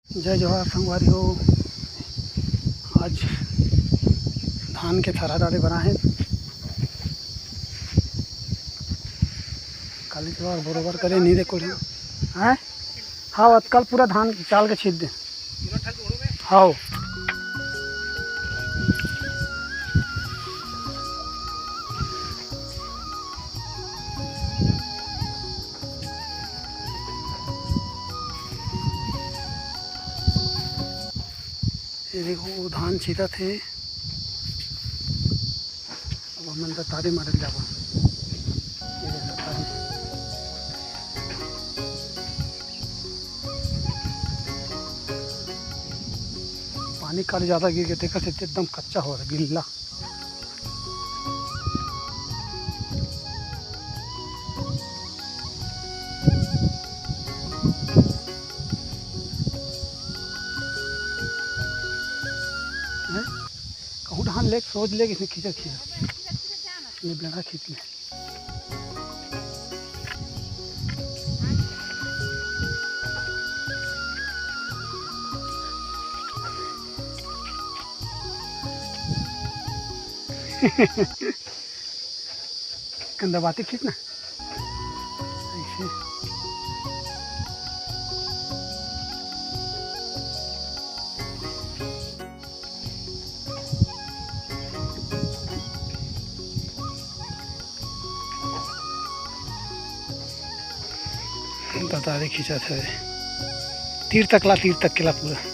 जय जवाहर संगवारी हो। आज धान के थरा डाले बना है। काली जवाहर बरोबर करे नहीं देखो हैं। हाँ कल पूरा धान चाल के छीट दे। हाँ ये देखो वो धान छीटा थे। अब हमन तारी मारे जाबो। पानी काले ज़्यादा गिर गए थे एकदम कच्चा हो रहा गिल्ला। कहूँ धान ले सोच ले इसने खींचा ये बेड़ा खींच ले। कंधा बातें खींचना ऐसे। बता दे खींचा था तीर तक केला पूरा।